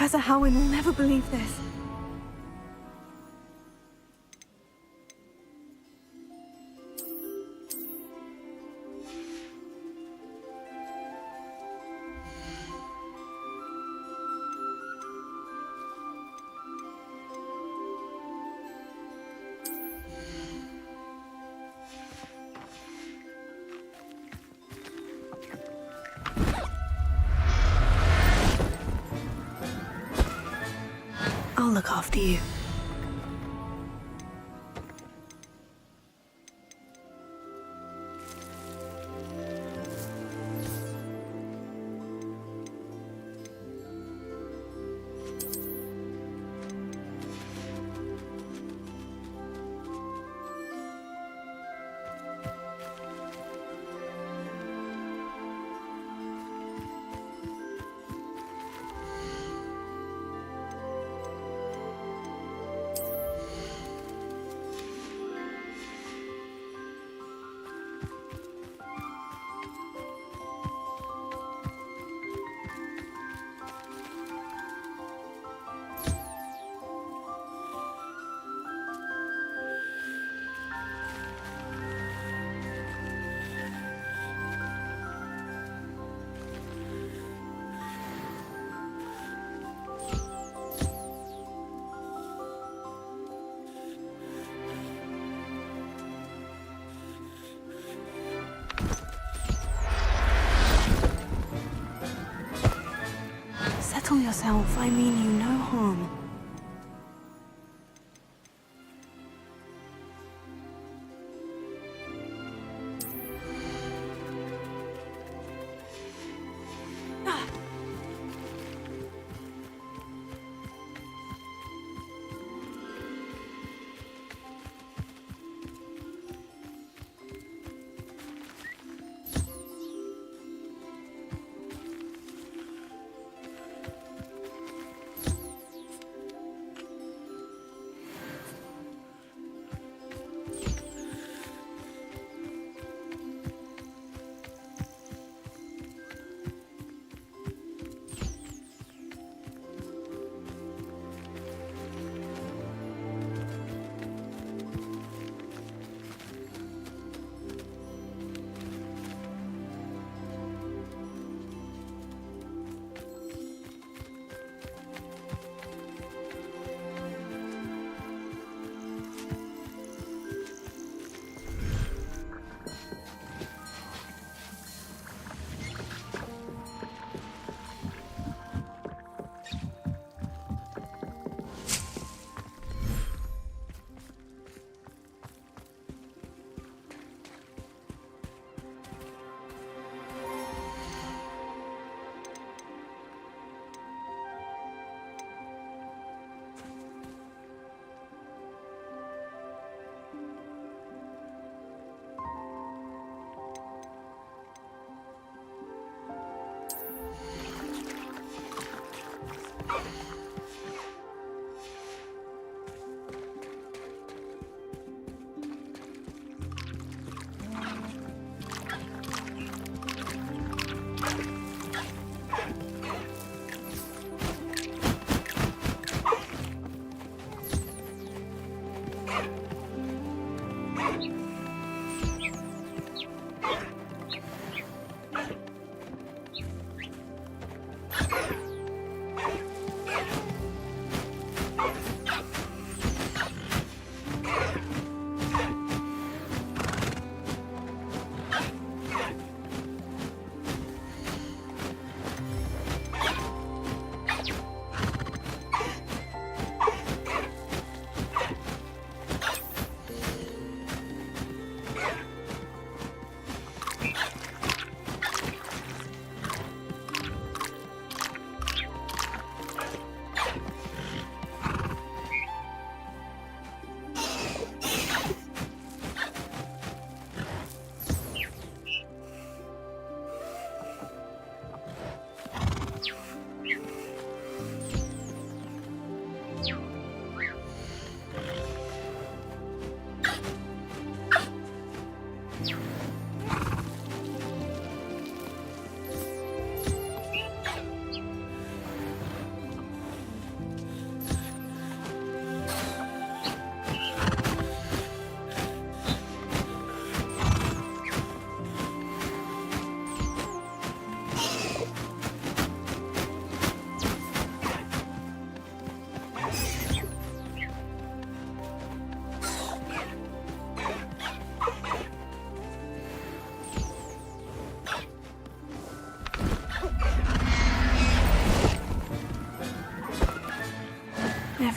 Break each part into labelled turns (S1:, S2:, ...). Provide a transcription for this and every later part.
S1: Professor Howin will never believe this. I'll look after you. Settle yourself, I mean you no harm.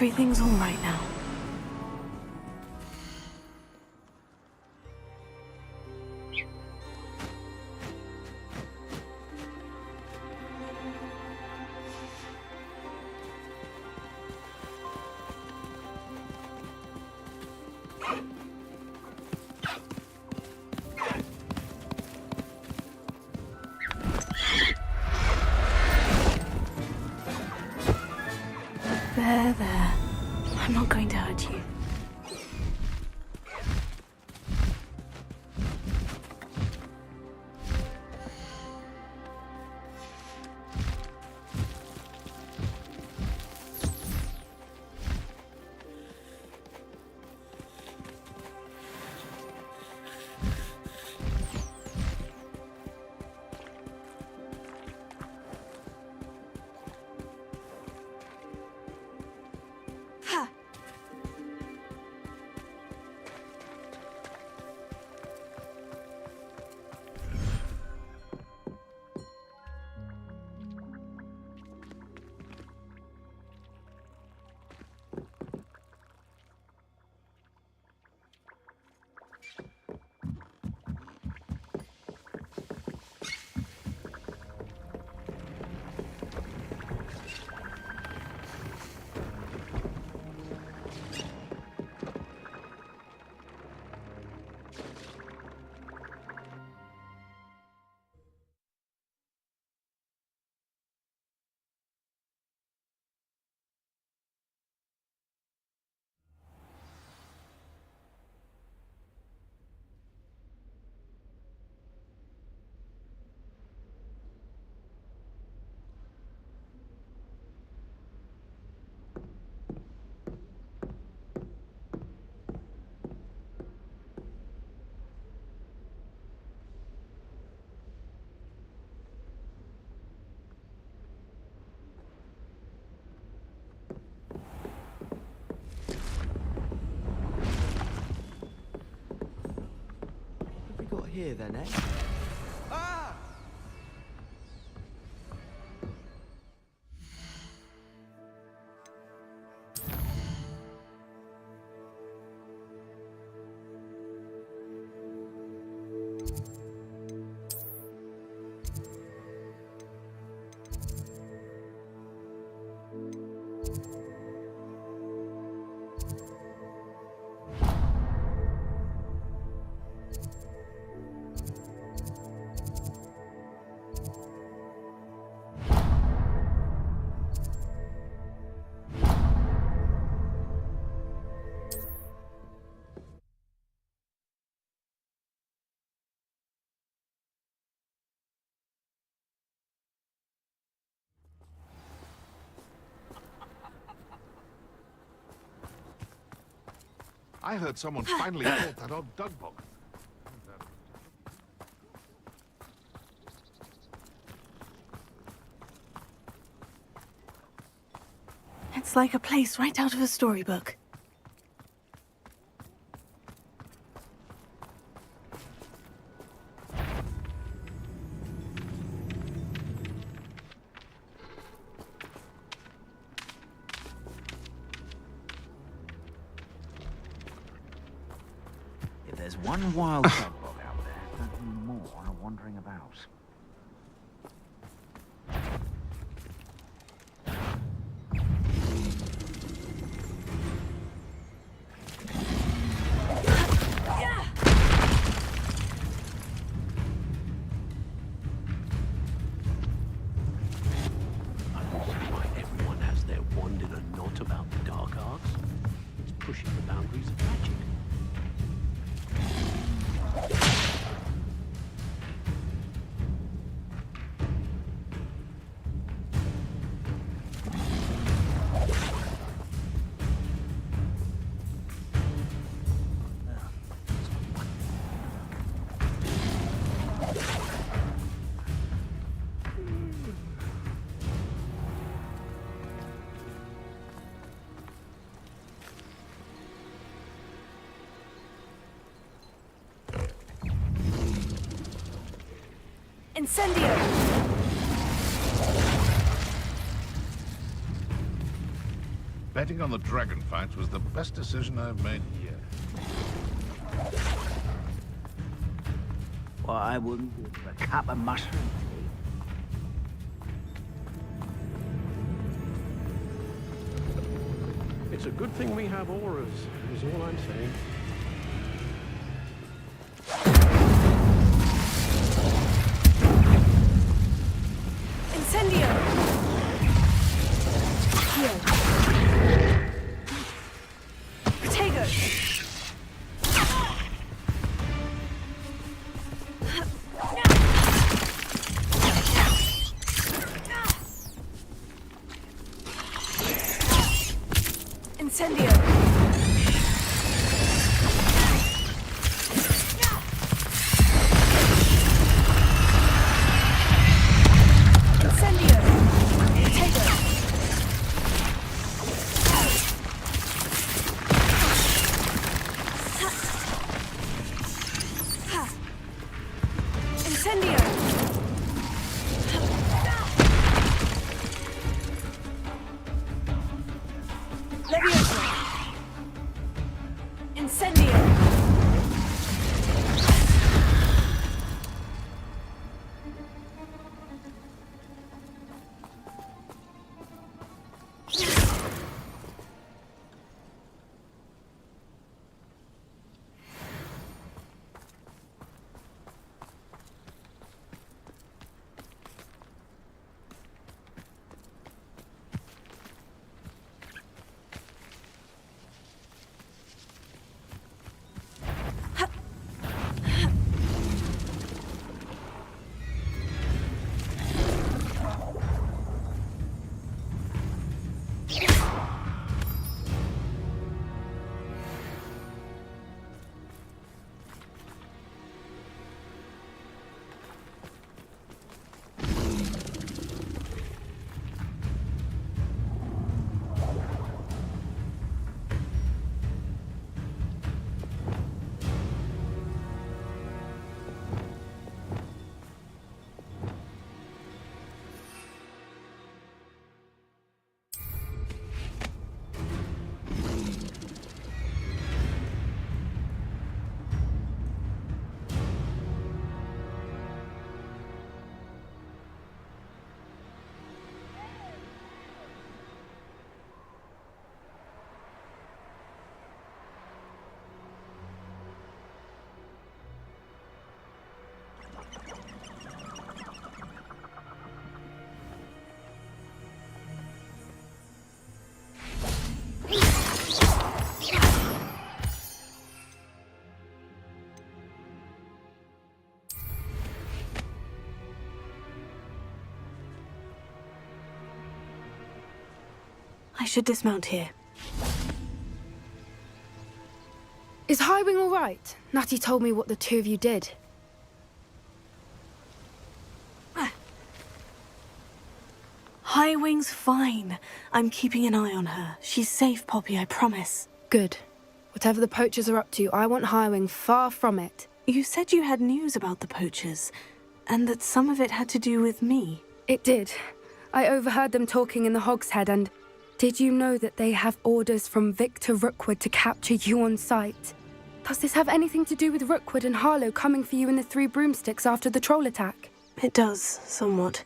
S1: Everything's all right now. There. I'm not going to hurt you.
S2: Here then, eh? Ah!
S3: I heard someone finally caught that odd dug bug.
S1: It's like a place right out of a storybook.
S2: If there's one wild dog out there, nothing more are wandering about.
S4: Pushing the boundaries of magic.
S1: Incendio!
S3: Betting on the dragon fight was the best decision I've made yet.
S4: Well, I wouldn't do for a cup of mushroom tea. It's a good thing we have auras, is all I'm saying.
S1: Incendio! Here. Protego! Incendio! Incendio! Potato! Incendio! Levioso! Incendio! I should dismount here.
S5: Is Highwing all right? Natty told me what the two of you did.
S1: Highwing's fine. I'm keeping an eye on her. She's safe, Poppy, I promise.
S5: Good. Whatever the poachers are up to, I want Highwing far from it.
S1: You said you had news about the poachers, and that some of it had to do with me.
S5: It did. I overheard them talking in the Hogshead, and did you know that they have orders from Victor Rookwood to capture you on sight? Does this have anything to do with Rookwood and Harlow coming for you in the Three Broomsticks after the troll attack?
S1: It does, somewhat.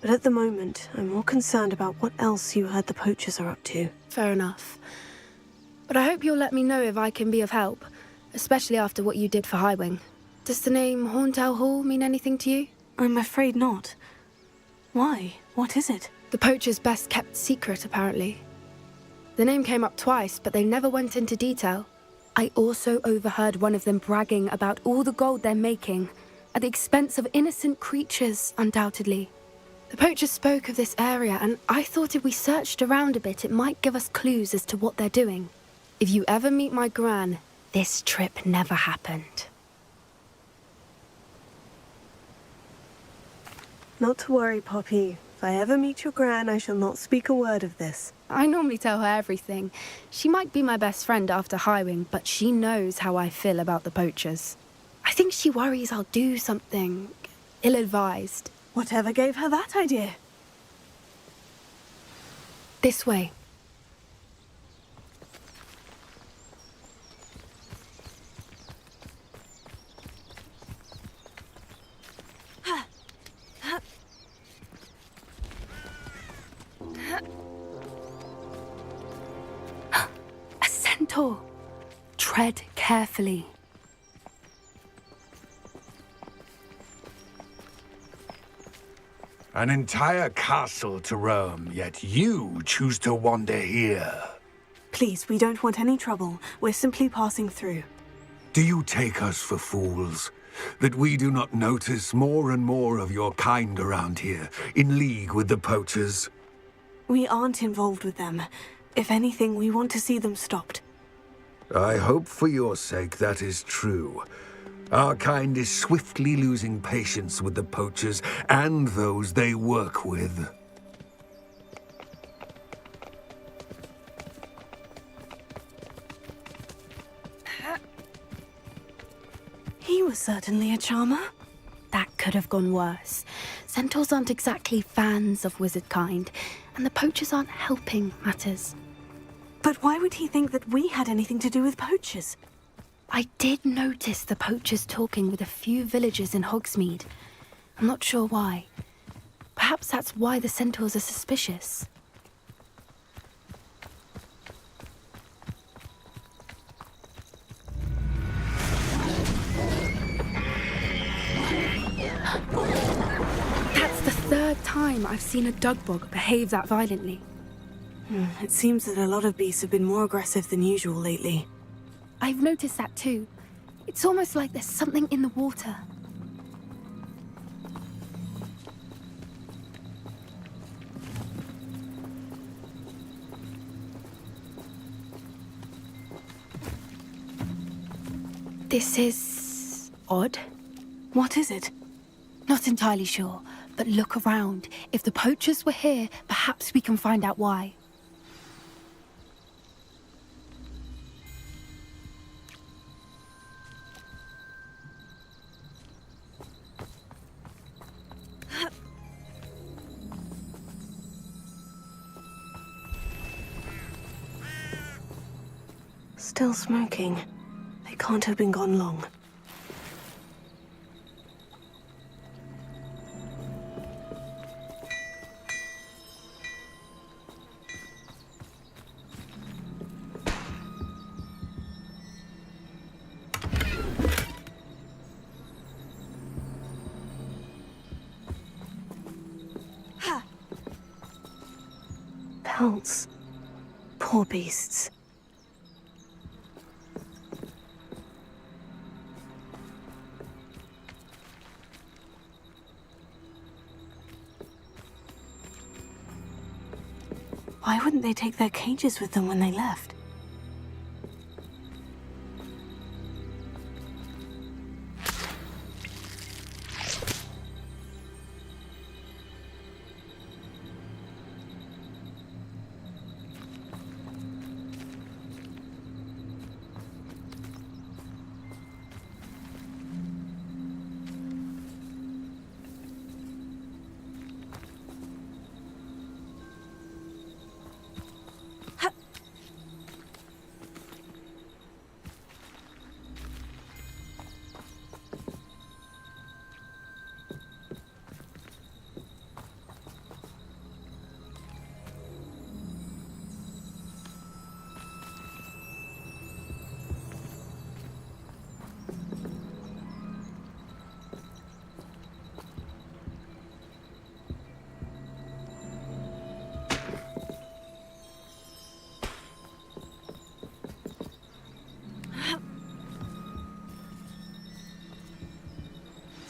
S1: But at the moment, I'm more concerned about what else you heard the poachers are up to.
S5: Fair enough. But I hope you'll let me know if I can be of help, especially after what you did for Highwing. Does the name Horntail Hall mean anything to you?
S1: I'm afraid not. Why? What is it?
S5: The poachers' best-kept secret, apparently. The name came up twice, but they never went into detail. I also overheard one of them bragging about all the gold they're making, at the expense of innocent creatures, undoubtedly. The poachers spoke of this area, and I thought if we searched around a bit, it might give us clues as to what they're doing. If you ever meet my gran, this trip never happened.
S1: Not to worry, Poppy. If I ever meet your gran, I shall not speak a word of this.
S5: I normally tell her everything. She might be my best friend after Highwing, but she knows how I feel about the poachers. I think she worries I'll do something ill-advised.
S1: Whatever gave her that idea?
S5: This way. centaur. Tread carefully.
S6: An entire castle to roam, yet you choose to wander here.
S1: Please, we don't want any trouble. We're simply passing through.
S6: Do you take us for fools? That we do not notice more and more of your kind around here, in league with the poachers?
S1: We aren't involved with them. If anything, we want to see them stopped.
S6: I hope for your sake that is true. Our kind is swiftly losing patience with the poachers and those they work with.
S1: He was certainly a charmer.
S5: That could have gone worse. Centaurs aren't exactly fans of wizard kind, and the poachers aren't helping matters.
S1: But why would he think that we had anything to do with poachers?
S5: I did notice the poachers talking with a few villagers in Hogsmeade. I'm not sure why. Perhaps that's why the centaurs are suspicious. That's the third time I've seen a dugbog behave that violently.
S1: It seems that a lot of beasts have been more aggressive than usual lately.
S5: I've noticed that too. It's almost like there's something in the water. This is odd.
S1: What is it?
S5: Not entirely sure, but look around. If the poachers were here, perhaps we can find out why.
S1: Still smoking. They can't have been gone long. Pelts. Poor beasts. Why wouldn't they take their cages with them when they left?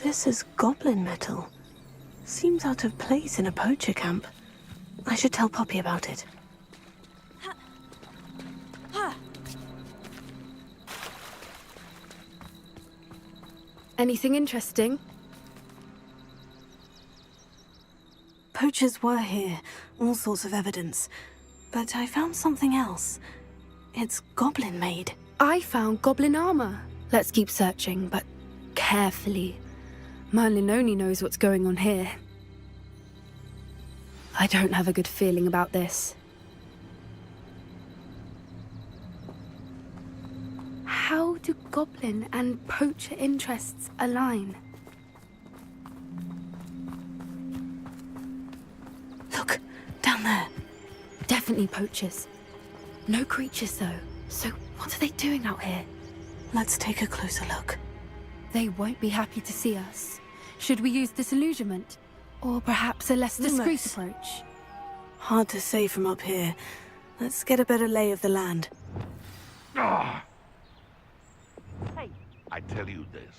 S1: This is goblin metal. Seems out of place in a poacher camp. I should tell Poppy about it.
S5: Anything interesting?
S1: Poachers were here, all sorts of evidence. But I found something else. It's goblin made.
S5: I found goblin armor. Let's keep searching, but carefully. Merlin only knows what's going on here. I don't have a good feeling about this. How do goblin and poacher interests align?
S1: Look, down there.
S5: Definitely poachers. No creatures though, so What are they doing out here?
S1: Let's take a closer look.
S5: They won't be happy to see us. Should we use disillusionment? Or perhaps a less discreet
S1: Lumos.
S5: approach?
S1: Hard to say from up here. Let's get a better lay of the land.
S3: I tell you this.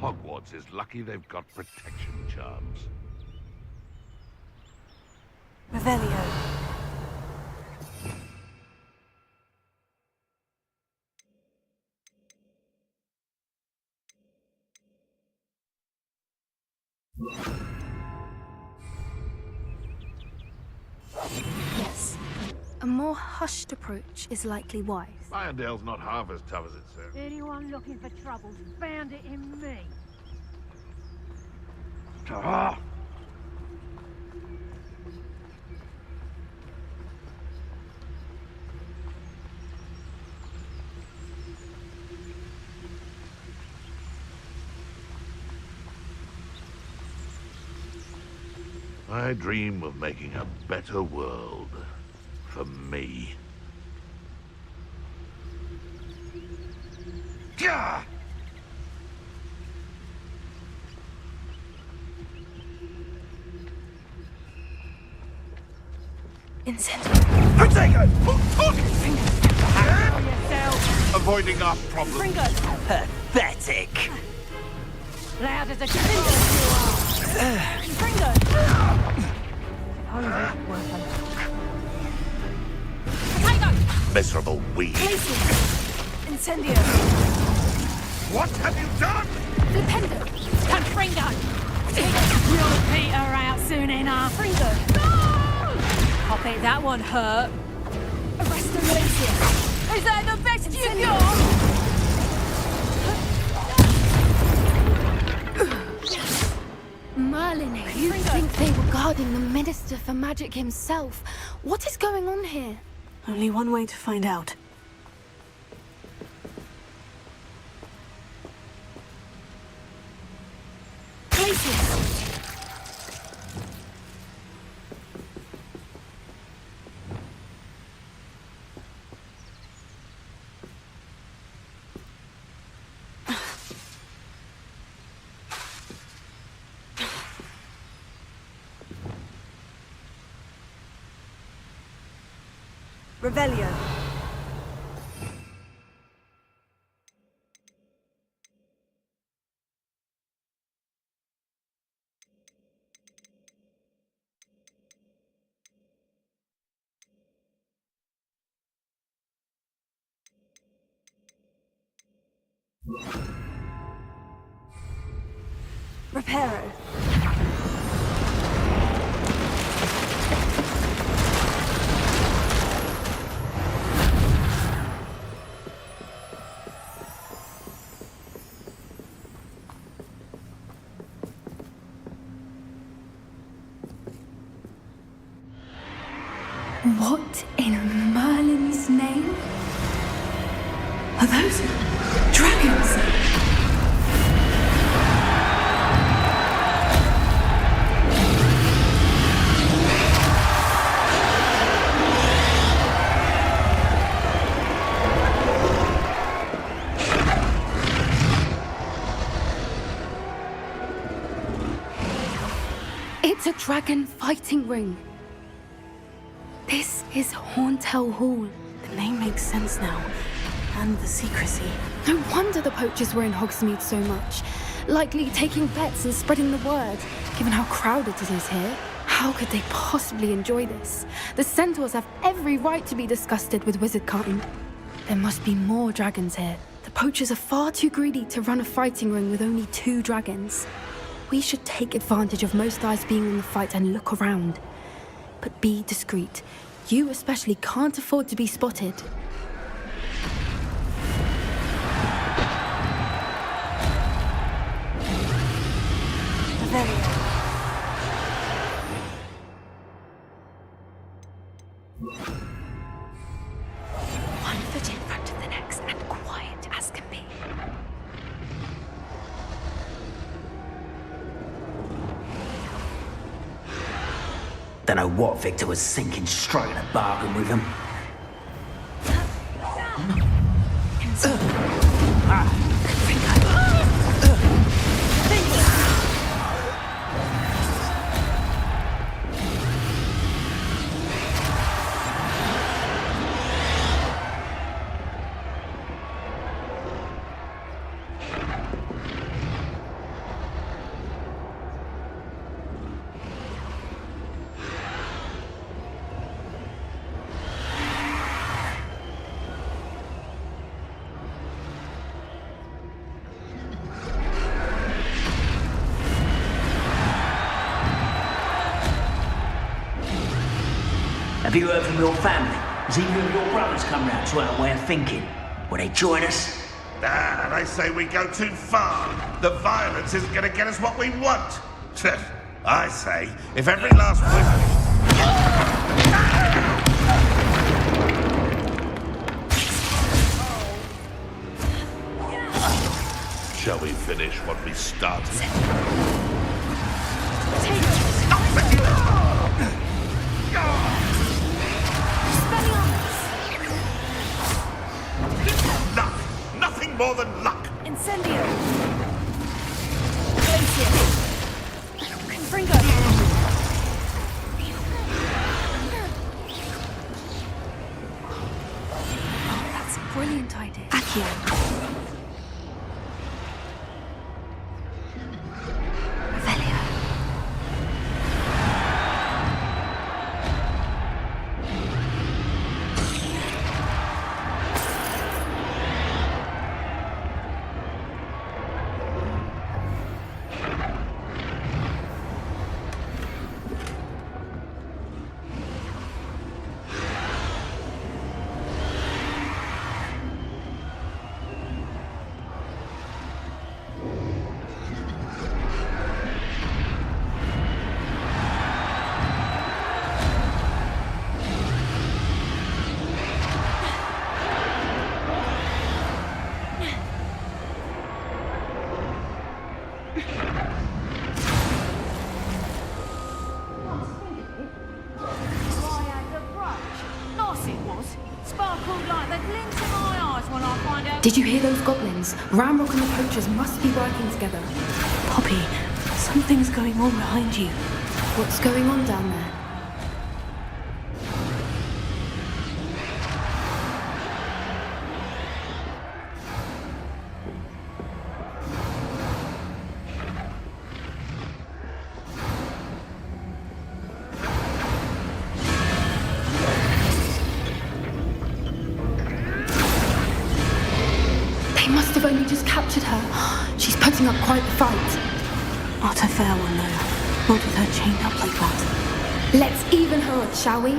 S3: Hogwarts is lucky they've got protection charms.
S1: Revelio.
S5: Yes. A more hushed approach is likely wise.
S3: Irondale's not half as tough as it sounds.
S7: Anyone looking for trouble found it in me.
S3: Ah! I dream of making a better world for me. Gah!
S5: Incendiary.
S3: Protego!
S7: On yourself.
S3: Avoiding our problems.
S7: Fringo.
S8: Pathetic.
S7: Loud as a kid you are. Fringo. Suppose it's worth a look. Potato.
S3: Miserable weed.
S1: Incendio.
S3: What have you done?
S5: Flipendo.
S7: Confringo. You'll peter out soon enough. Fringo. I bet that one hurt.
S5: Arresto Glacier.
S7: Is that the best you got?
S5: Merlin, you think they were guarding the Minister for Magic himself? What is going on here?
S1: Only one way to find out.
S5: Places.
S1: Revelio. Reparo.
S5: What in Merlin's name? Are those dragons? It's a dragon fighting ring. This is Hauntel Hall.
S1: The name makes sense now. And the secrecy.
S5: No wonder the poachers were in Hogsmeade so much. Likely taking bets and spreading the word, given how crowded it is here. How could they possibly enjoy this? The centaurs have every right to be disgusted with wizardkind. There must be more dragons here. The poachers are far too greedy to run a fighting ring with only 2 dragons. We should take advantage of most eyes being in the fight and look around. But be discreet. You especially can't afford to be spotted.
S1: Revelio.
S5: One foot in front of the next and quiet as can be.
S8: Don't know what Victor was thinking, striking a bargain with him. Have you heard from your family? Has either of your brothers come round to our way of thinking? Will they join us?
S3: Ah, they say we go too far. The violence isn't going to get us what we want. I say, if every last Shall we finish what we started? Luck! Nothing more than luck!
S7: Incendio! Glacier! Confringo!
S5: That's a brilliant idea.
S1: Accio. Revelio.
S5: Did you hear those goblins? Ramrock and the poachers must be working together.
S1: Poppy, something's going on behind you.
S5: What's going on down there? They must have only just captured her. She's putting up quite the fight.
S1: Not a fair one, though. Not with her chained up like that.
S5: Let's even her odds, shall we?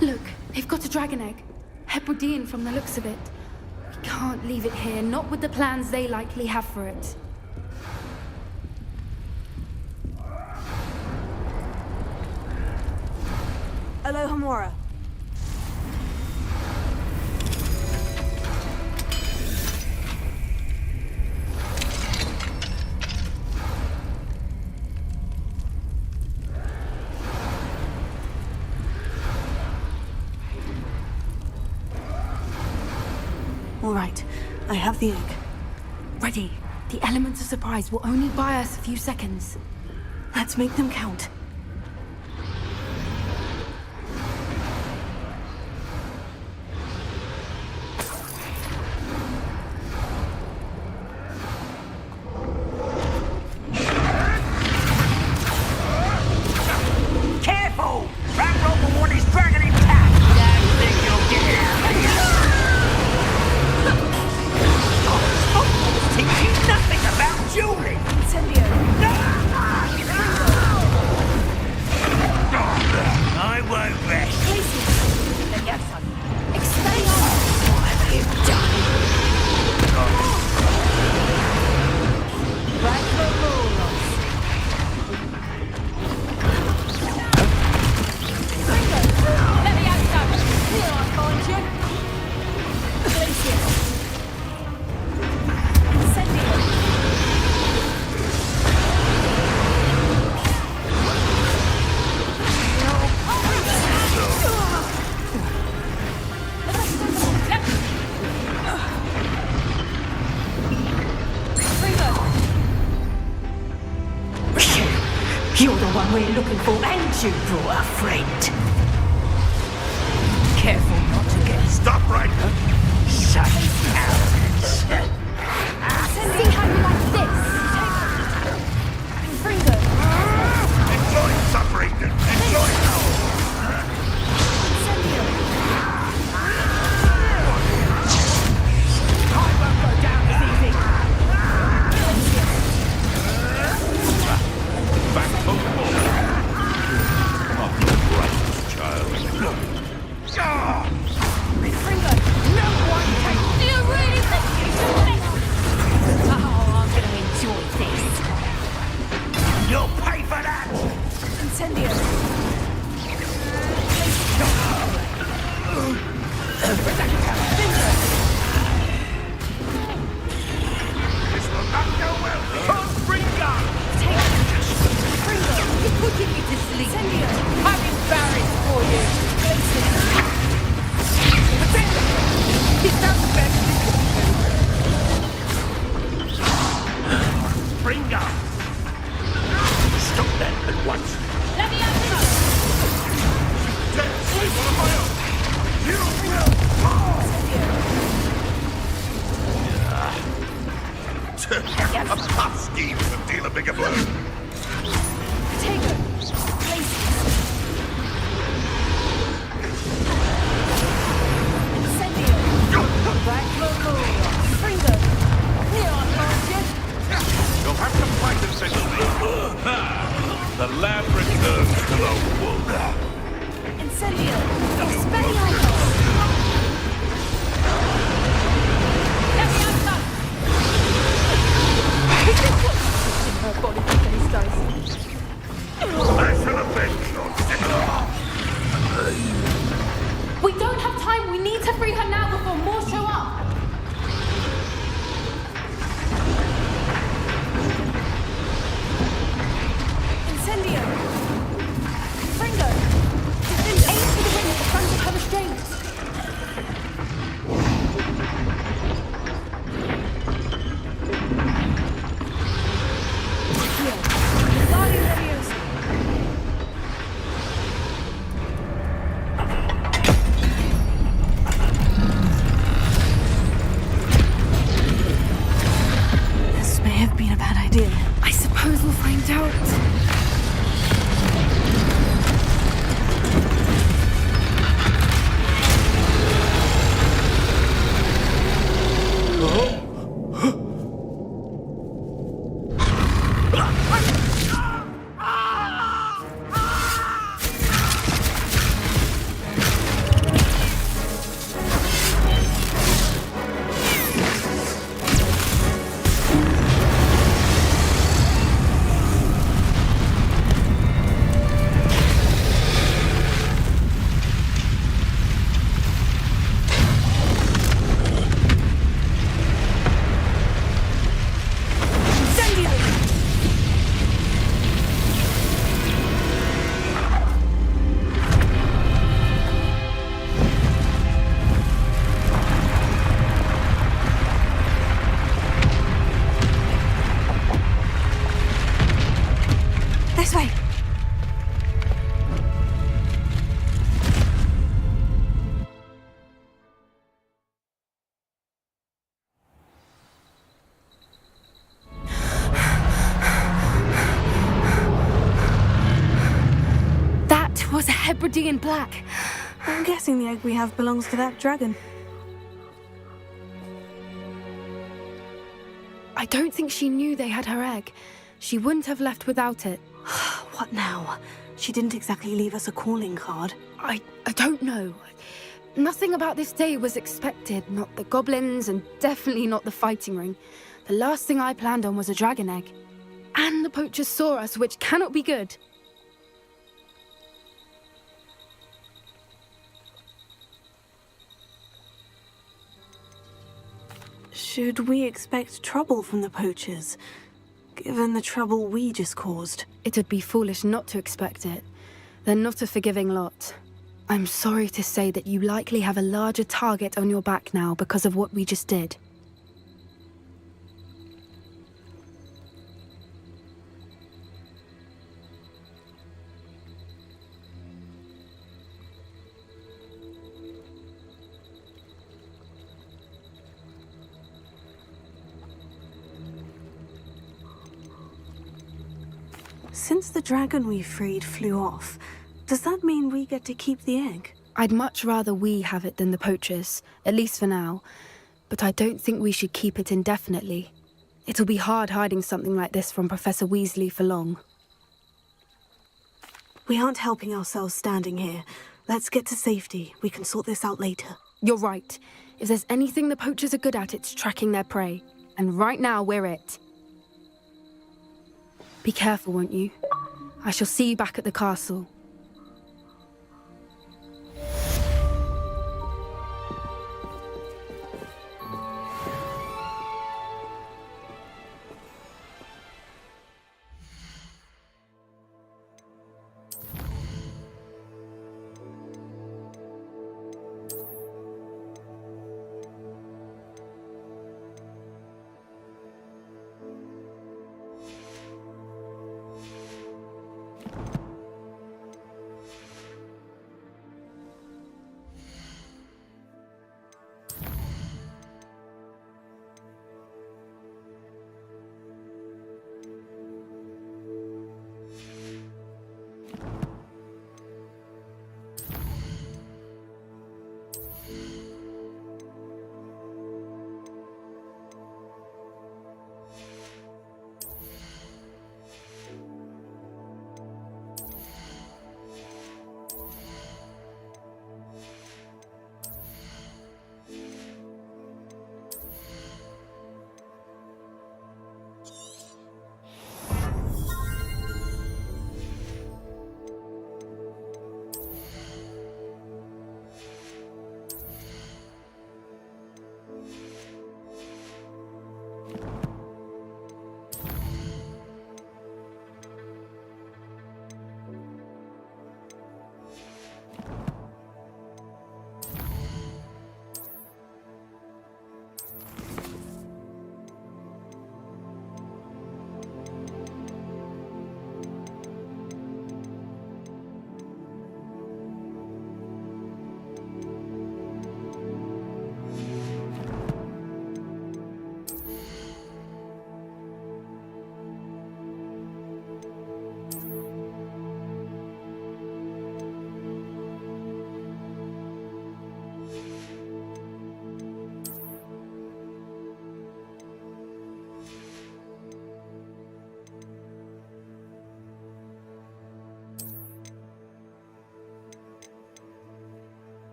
S5: Look, they've got a dragon egg. Hebridean from the looks of it. We can't leave it here, not with the plans they likely have for it.
S7: Alohomora.
S1: All right, I have the egg.
S5: Ready. The elements of surprise will only buy us a few seconds.
S1: Let's make them count.
S8: Careful! Ramrock will want his dragon intact! Don't think you'll get it out of here! Teach you nothing about dueling!
S7: Incendio!
S8: You're the one we're looking for, and you brought a friend. Careful not to get
S3: Stop right now.
S8: such arrogance.
S5: See how you like this? Fringo,
S3: Enjoy suffering. Enjoy hell. Back home. Oh, right, child.
S7: Fringo, no one can. Do you really think you can win? Oh, I'm gonna enjoy this.
S3: You'll pay for that.
S7: Incendio.
S3: This will not go well.
S7: He's putting you to sleep. I'm embarrassed for you. He's not the best.
S3: Bring up. Stop that at once.
S7: Let me out.
S3: Let's see one of my own. You will fall. A tough scheme to deal a bigger blow.
S7: Take her. Place Incendio. Back local. Fringo. Here I lost you.
S3: You'll have to fight and settle me. The lab returns to the wolf.
S7: Incendio. Expelliarmus. Let me outside. Is this what in her body these days?
S3: I shall avenge your death.
S5: we don't have time. We need to free her now before more show up.
S7: Incendio. Fringo.
S5: Aim for the ring at the front of her restraints.
S7: Wingardium Leviosa.
S1: This may have been a bad idea.
S5: I suppose we'll find out.
S1: This way.
S5: That was a Hebridean black.
S1: I'm guessing the egg we have belongs to that dragon.
S5: I don't think she knew they had her egg. She wouldn't have left without it.
S1: What now? She didn't exactly leave us a calling card.
S5: I don't know. Nothing about this day was expected. Not the goblins, and definitely not the fighting ring. The last thing I planned on was a dragon egg. And the poachers saw us, which cannot be good.
S1: Should we expect trouble from the poachers, given the trouble we just caused?
S5: It would be foolish not to expect it. They're not a forgiving lot. I'm sorry to say that you likely have a larger target on your back now because of what we just did.
S1: Since the dragon we freed flew off, does that mean we get to keep the egg?
S5: I'd much rather we have it than the poachers, at least for now. But I don't think we should keep it indefinitely. It'll be hard hiding something like this from Professor Weasley for long.
S1: We aren't helping ourselves standing here. Let's get to safety. We can sort this out later.
S5: You're right. If there's anything the poachers are good at, it's tracking their prey. And right now, we're it. Be careful, won't you? I shall see you back at the castle.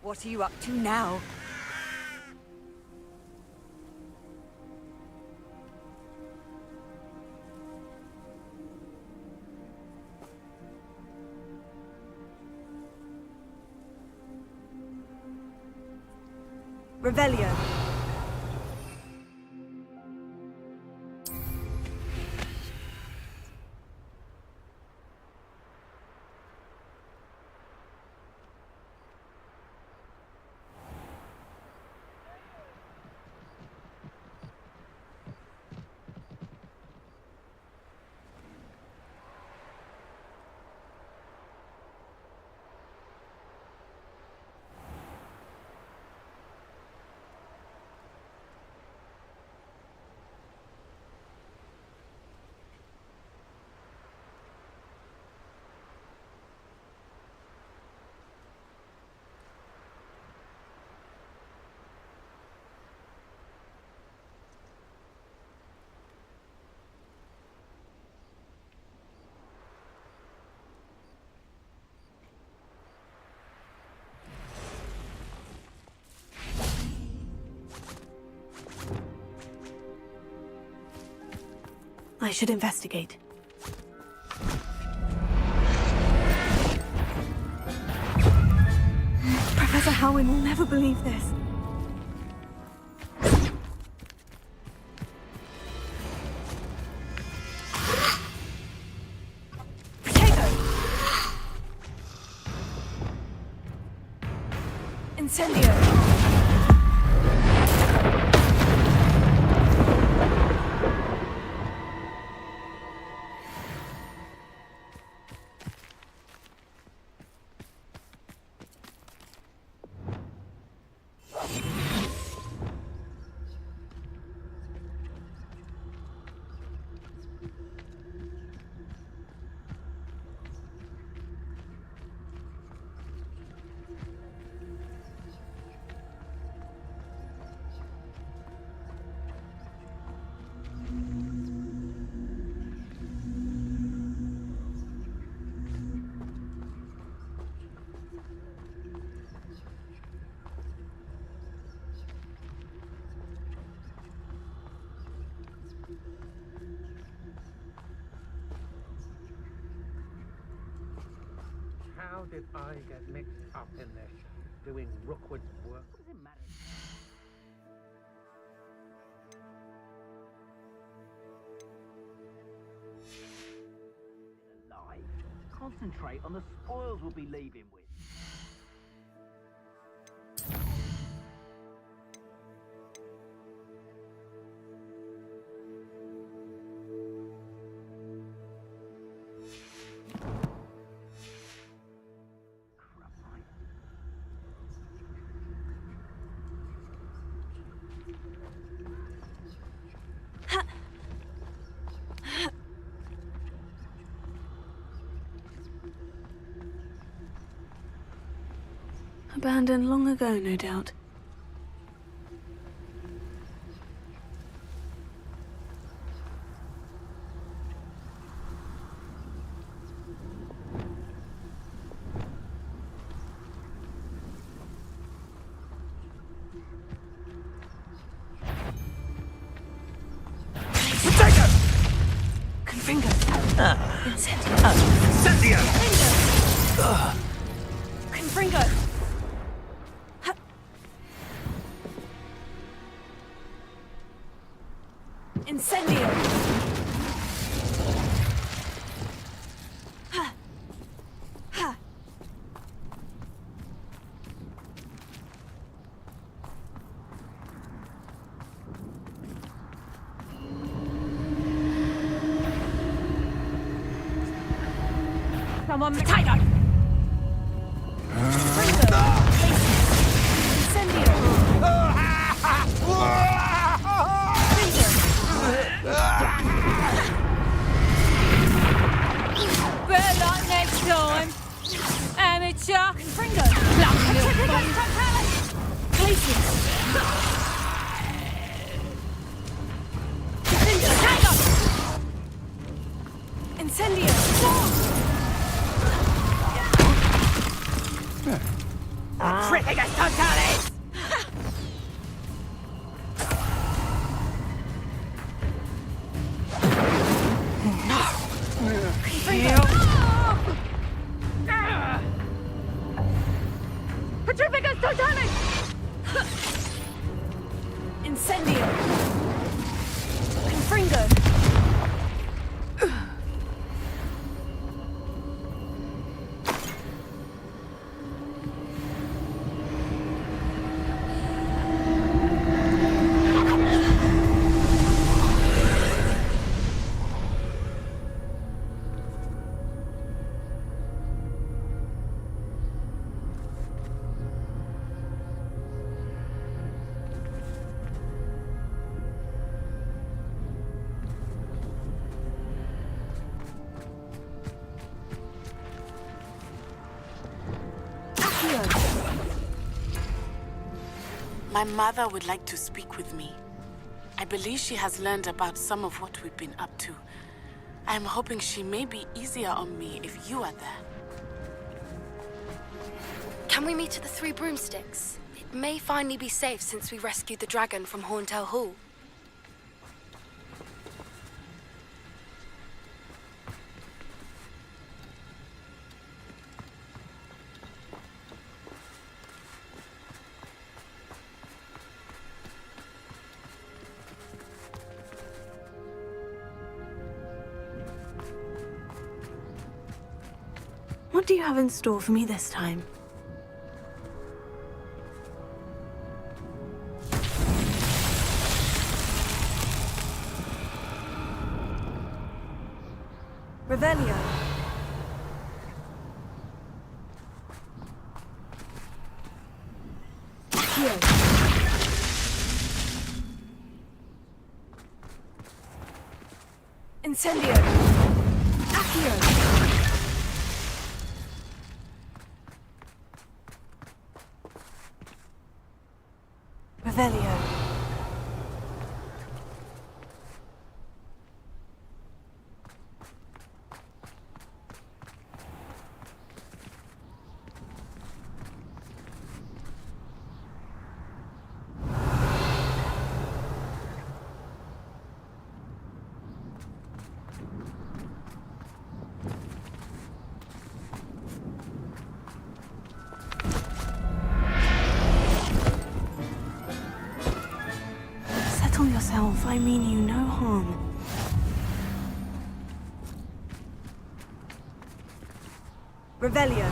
S7: What are you up to now? Revelio.
S1: I should investigate. Professor Howin will never believe this. Potato! Incendio!
S4: How did I get mixed up in this? Doing Rookwood's work? What does it matter?
S8: Alive. Concentrate on the spoils we'll be leaving with.
S1: Abandoned long ago, no doubt. Confringo! Incendio!
S3: Incendio!
S1: Confringo! Incendio! Ha! Ha!
S7: Someone potato! Better luck next time, amateur.
S1: Confringo!
S7: Lucky little bugger.
S1: Places!
S7: Potato!
S1: Incendio!
S7: Cricket totales! Petrificus totalis!
S9: My mother would like to speak with me. I believe she has learned about some of what we've been up to. I'm hoping she may be easier on me if you are there.
S5: Can we meet at the Three Broomsticks? It may finally be safe since we rescued the dragon from Horntail Hall.
S1: What do you have in store for me this time? Revelio. Here. Incendio. Accio. Revelio. Settle yourself, I mean you no harm. Revelio.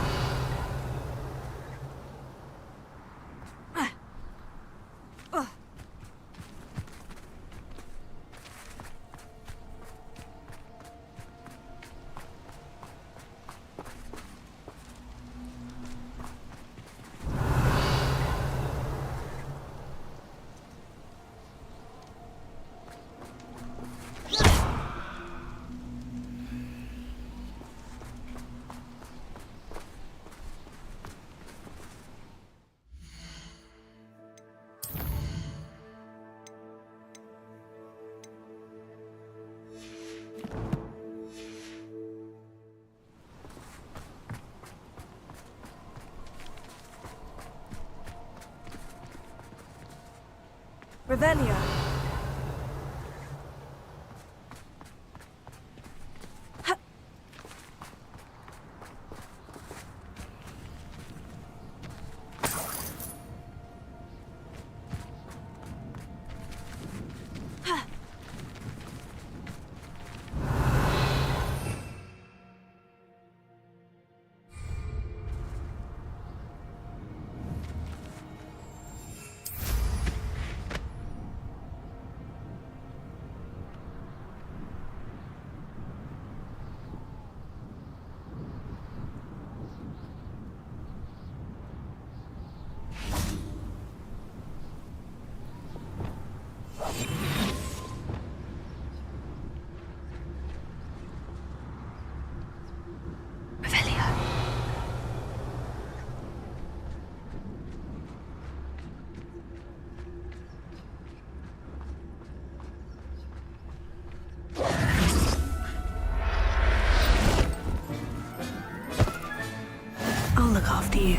S1: Revelio. I'll look after you.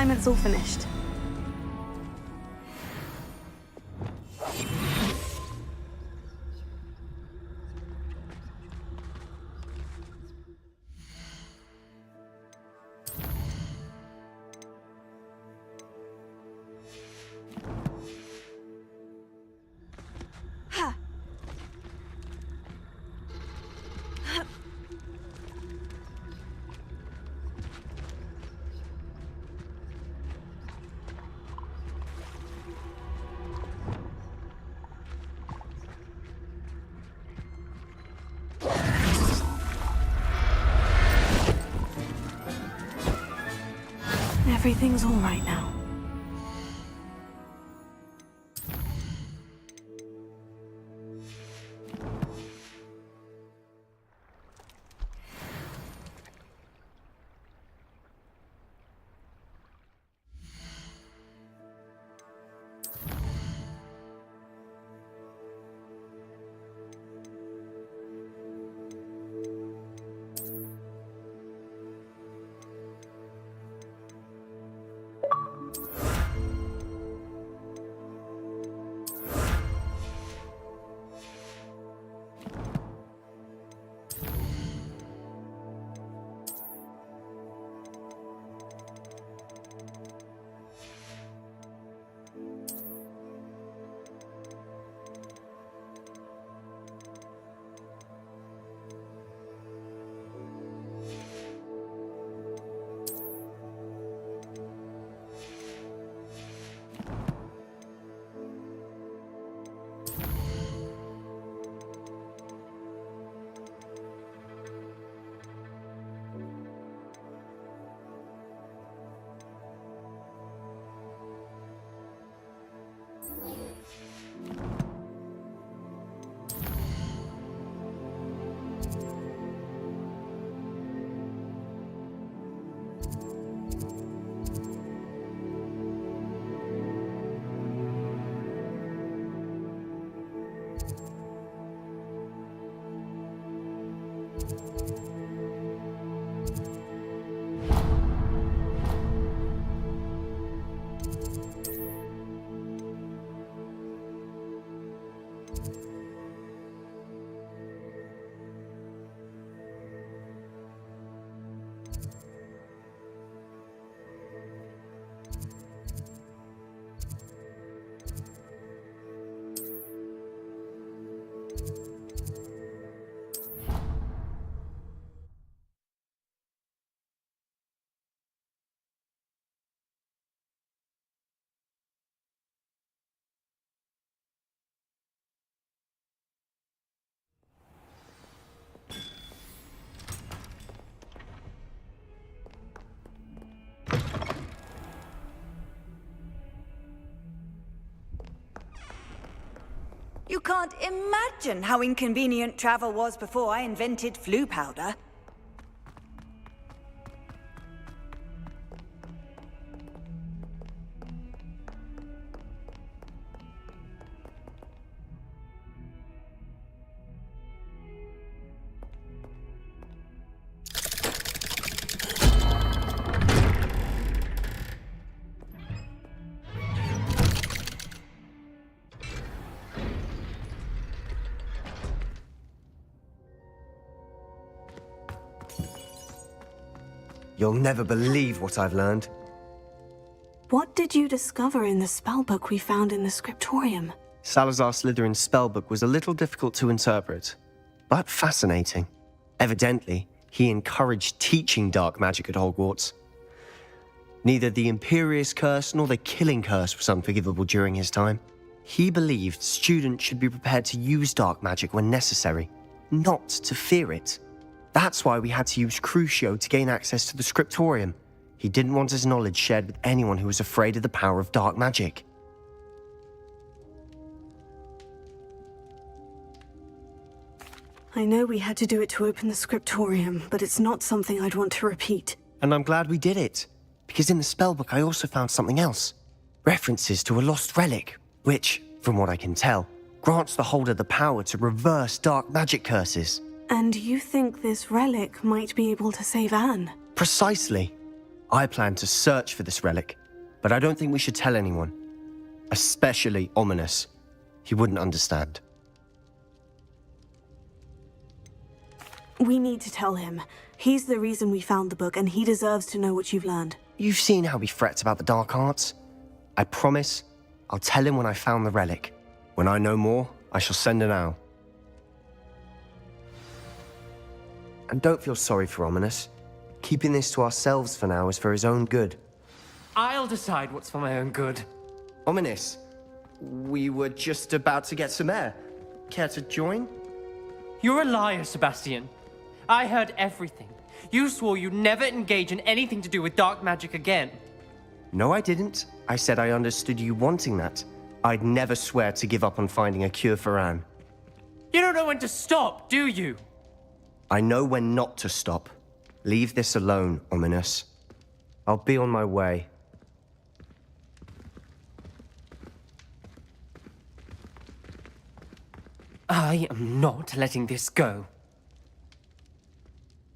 S1: assignment's all finished. Everything's all right now.
S10: You can't imagine how inconvenient travel was before I invented flu powder.
S11: You'll never believe what I've learned.
S1: What did you discover in the spellbook we found in the scriptorium?
S11: Salazar Slytherin's spellbook was a little difficult to interpret, but fascinating. Evidently, he encouraged teaching dark magic at Hogwarts. Neither the Imperious Curse nor the Killing Curse was unforgivable during his time. He believed students should be prepared to use dark magic when necessary, not to fear it. That's why we had to use Crucio to gain access to the scriptorium. He didn't want his knowledge shared with anyone who was afraid of the power of dark magic.
S1: I know we had to do it to open the scriptorium, but it's not something I'd want to repeat.
S11: And I'm glad we did it, because in the spellbook I also found something else. References to a lost relic, which, from what I can tell, grants the holder the power to reverse dark magic curses.
S1: And you think this relic might be able to save Anne?
S11: Precisely. I plan to search for this relic, but I don't think we should tell anyone. Especially Ominous. He wouldn't understand.
S1: We need to tell him. He's the reason we found the book, and he deserves to know what you've learned.
S11: You've seen how he frets about the dark arts. I promise I'll tell him when I found the relic. When I know more, I shall send an owl. And don't feel sorry for Ominous. Keeping this to ourselves for now is for his own good.
S12: I'll decide what's for my own good.
S11: Ominous, we were just about to get some air. Care to join?
S12: You're a liar, Sebastian. I heard everything. You swore you'd never engage in anything to do with dark magic again.
S11: No, I didn't. I said I understood you wanting that. I'd never swear to give up on finding a cure for Anne.
S12: You don't know when to stop, do you?
S11: I know when not to stop. Leave this alone, Ominous. I'll be on my way.
S12: I am not letting this go.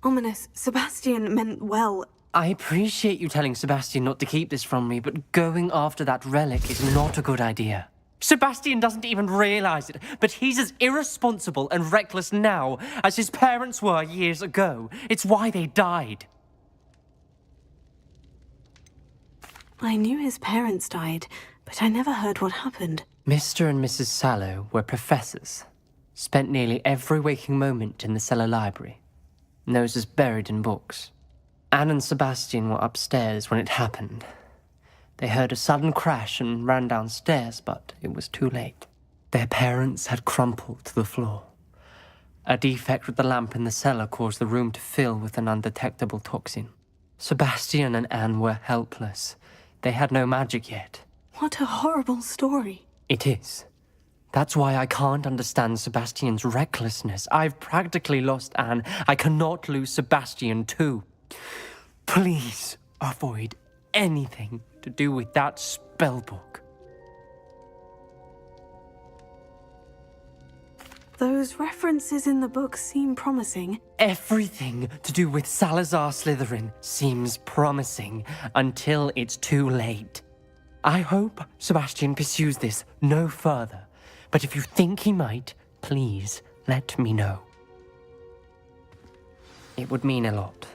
S1: Ominous, Sebastian meant well.
S12: I appreciate you telling Sebastian not to keep this from me, but going after that relic is not a good idea. Sebastian doesn't even realize it, but he's as irresponsible and reckless now as his parents were years ago. It's why they died.
S1: I knew his parents died, but I never heard what happened.
S12: Mr. and Mrs. Sallow were professors. Spent nearly every waking moment in the cellar library. Noses buried in books. Anne and Sebastian were upstairs when it happened. They heard a sudden crash and ran downstairs, but it was too late. Their parents had crumpled to the floor. A defect with the lamp in the cellar caused the room to fill with an undetectable toxin. Sebastian and Anne were helpless. They had no magic yet.
S1: What a horrible story.
S12: It is. That's why I can't understand Sebastian's recklessness. I've practically lost Anne. I cannot lose Sebastian too. Please avoid anything to do with that spellbook.
S1: Those references in the book seem promising.
S12: Everything to do with Salazar Slytherin seems promising until it's too late. I hope Sebastian pursues this no further, but if you think he might, please let me know. It would mean a lot.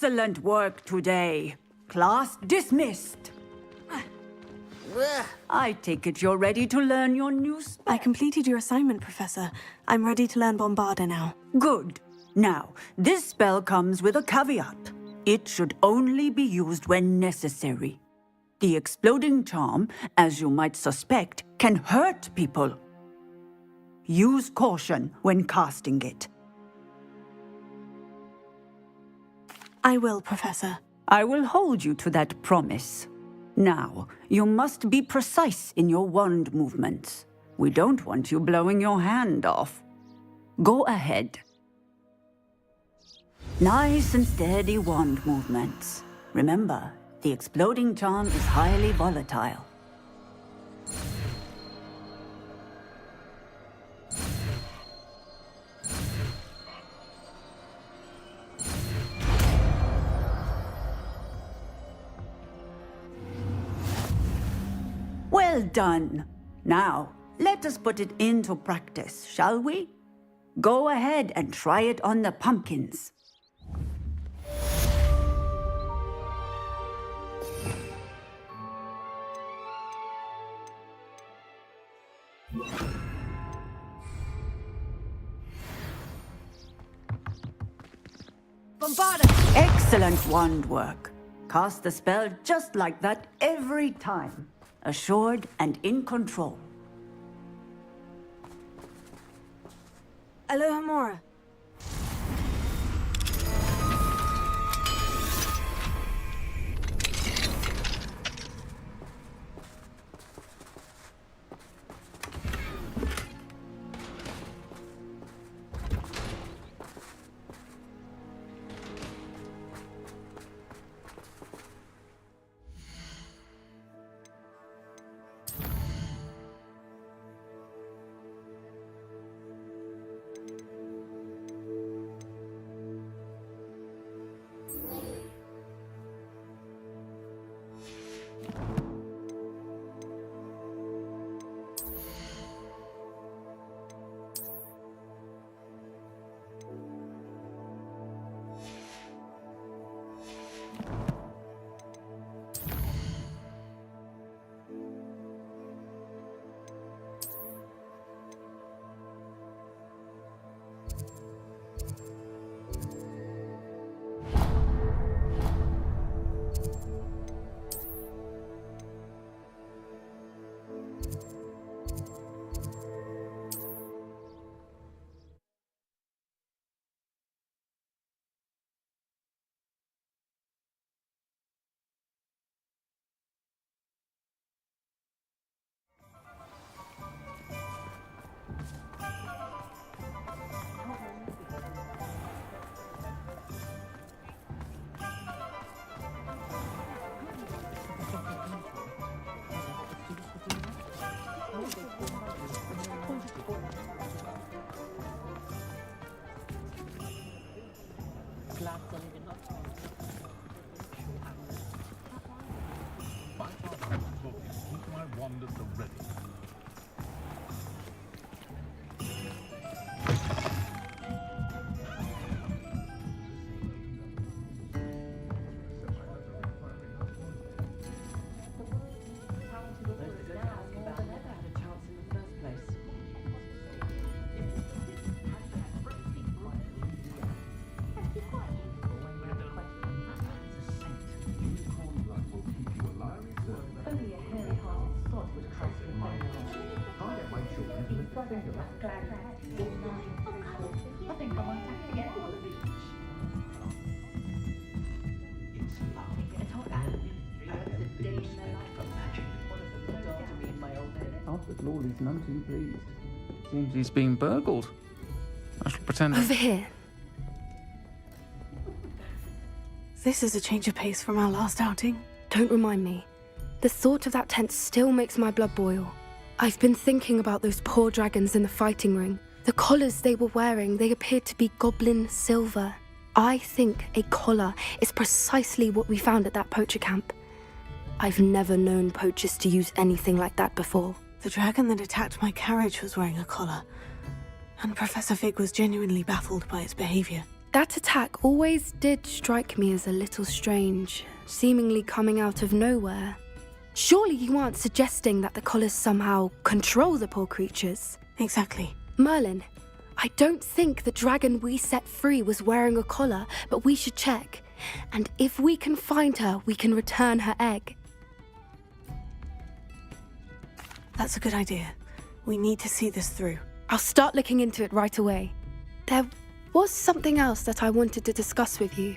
S10: Excellent work today. Class dismissed. I take it you're ready to learn your new spell.
S1: I completed your assignment, Professor. I'm ready to learn Bombarda now.
S10: Good. Now, this spell comes with a caveat. It should only be used when necessary. The exploding charm, as you might suspect, can hurt people. Use caution when casting it.
S1: I will, Professor.
S10: I will hold you to that promise. Now, you must be precise in your wand movements. We don't want you blowing your hand off. Go ahead. Nice and steady wand movements. Remember, the exploding charm is highly volatile. Well done. Now, let us put it into practice, shall we? Go ahead and try it on the pumpkins.
S7: Bombarda!
S10: Excellent wand work. Cast the spell just like that every time. Assured and in control.
S1: Aloha Mora.
S2: Albert Lawley's none too pleased. Seems he's been burgled. I shall pretend.
S5: Over here.
S1: This is a change of pace from our last outing.
S5: Don't remind me. The thought of that tent still makes my blood boil. I've been thinking about those poor dragons in the fighting ring. The collars they were wearing, they appeared to be goblin silver. I think a collar is precisely what we found at that poacher camp. I've never known poachers to use anything like that before.
S1: The dragon that attacked my carriage was wearing a collar, and Professor Fig was genuinely baffled by its behavior.
S5: That attack always did strike me as a little strange, seemingly coming out of nowhere. Surely you aren't suggesting that the collars somehow control the poor creatures?
S1: Exactly.
S5: Merlin, I don't think the dragon we set free was wearing a collar, but we should check. And if we can find her, we can return her egg.
S1: That's a good idea. We need to see this through.
S5: I'll start looking into it right away. There was something else that I wanted to discuss with you.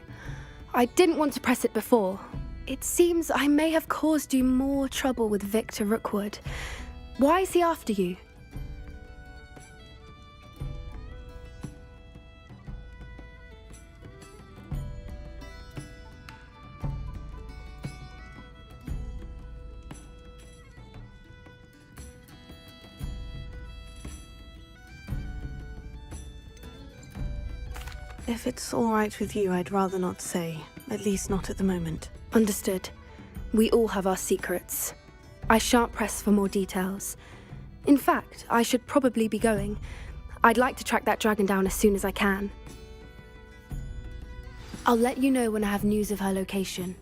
S5: I didn't want to press it before. It seems I may have caused you more trouble with Victor Rookwood. Why is he after you?
S1: If it's all right with you, I'd rather not say. At least not at the moment.
S5: Understood. We all have our secrets. I shan't press for more details. In fact, I should probably be going. I'd like to track that dragon down as soon as I can. I'll let you know when I have news of her location.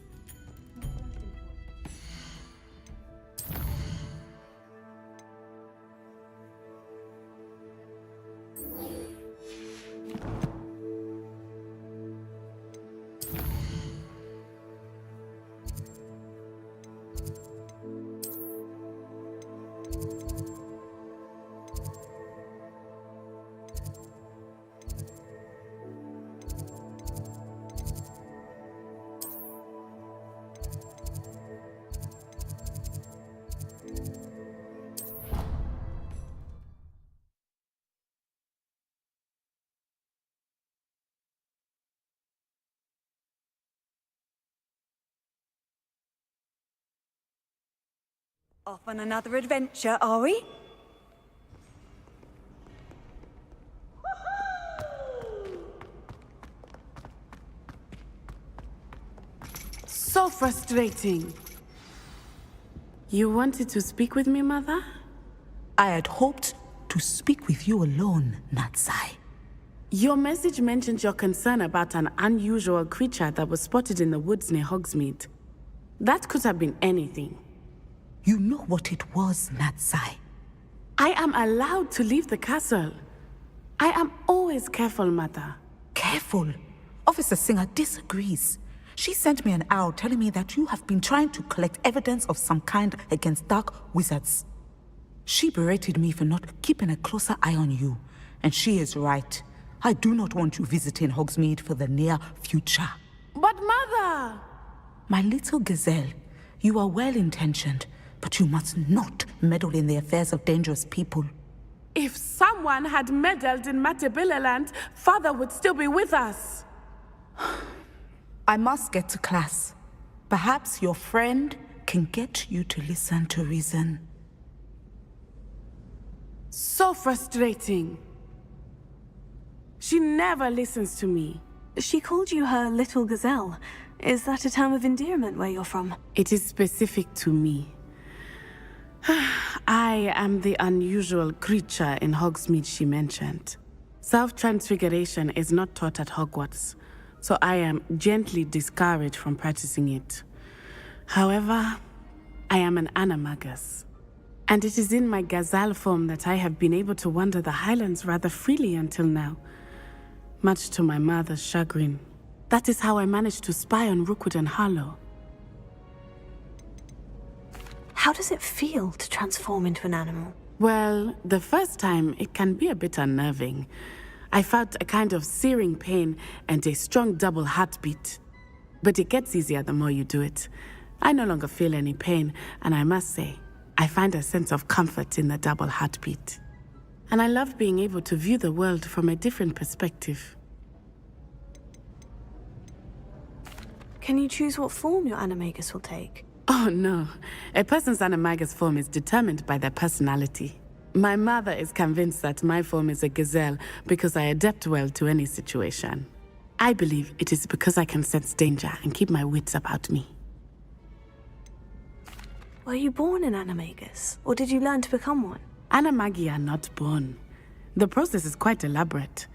S10: Off on another adventure, are we?
S9: So frustrating. You wanted to speak with me, Mother?
S13: I had hoped to speak with you alone, Natsai.
S9: Your message mentioned your concern about an unusual creature that was spotted in the woods near Hogsmeade. That could have been anything.
S13: You know what it was, Natsai.
S9: I am allowed to leave the castle. I am always careful, Mother.
S13: Careful? Officer Singer disagrees. She sent me an owl telling me that you have been trying to collect evidence of some kind against dark wizards. She berated me for not keeping a closer eye on you, and she is right. I do not want you visiting Hogsmeade for the near future.
S9: But Mother!
S13: My little gazelle, you are well-intentioned, but you must not meddle in the affairs of dangerous people.
S9: If someone had meddled in Matabeleland, Father would still be with us.
S13: I must get to class. Perhaps your friend can get you to listen to reason.
S9: So frustrating. She never listens to me.
S1: She called you her little gazelle. Is that a term of endearment where you're from?
S9: It is specific to me. I am the unusual creature in Hogsmeade she mentioned. Self-transfiguration is not taught at Hogwarts, so I am gently discouraged from practicing it. However, I am an animagus, and it is in my gazelle form that I have been able to wander the Highlands rather freely until now, much to my mother's chagrin. That is how I managed to spy on Rookwood and Harlow.
S1: How does it feel to transform into an animal?
S9: Well, the first time, it can be a bit unnerving. I felt a kind of searing pain and a strong double heartbeat. But it gets easier the more you do it. I no longer feel any pain, and I must say, I find a sense of comfort in the double heartbeat. And I love being able to view the world from a different perspective.
S1: Can you choose what form your animagus will take?
S9: Oh no, a person's animagus form is determined by their personality. My mother is convinced that my form is a gazelle because I adapt well to any situation. I believe it is because I can sense danger and keep my wits about me.
S1: Were you born an animagus, or did you learn to become one?
S9: Animagi are not born. The process is quite elaborate.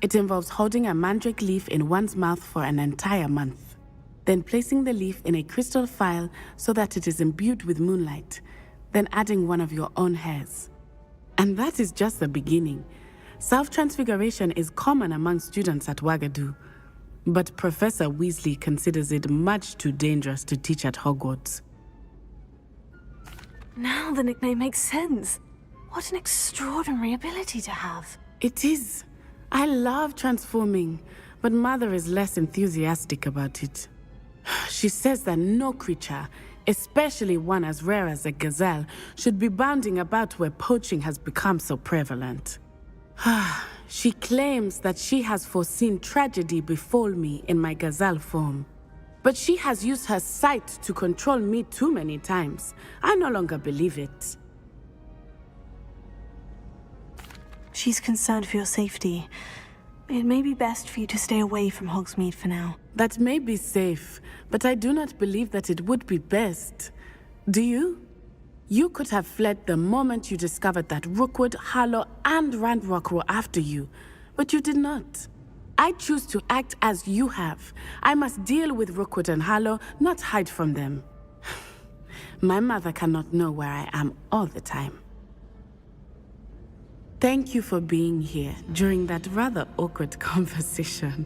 S9: It involves holding a mandrake leaf in one's mouth for an entire month, then placing the leaf in a crystal phial so that it is imbued with moonlight, then adding one of your own hairs. And that is just the beginning. Self-transfiguration is common among students at Wagadu, but Professor Weasley considers it much too dangerous to teach at Hogwarts.
S1: Now the nickname makes sense. What an extraordinary ability to have.
S9: It is. I love transforming, but Mother is less enthusiastic about it. She says that no creature, especially one as rare as a gazelle, should be bounding about where poaching has become so prevalent. She claims that she has foreseen tragedy befall me in my gazelle form. But she has used her sight to control me too many times. I no longer believe it.
S1: She's concerned for your safety. It may be best for you to stay away from Hogsmeade for now.
S9: That may be safe, but I do not believe that it would be best. Do you? You could have fled the moment you discovered that Rookwood, Harlow, and Ranrock were after you, but you did not. I choose to act as you have. I must deal with Rookwood and Harlow, not hide from them. My mother cannot know where I am all the time. Thank you for being here during that rather awkward conversation.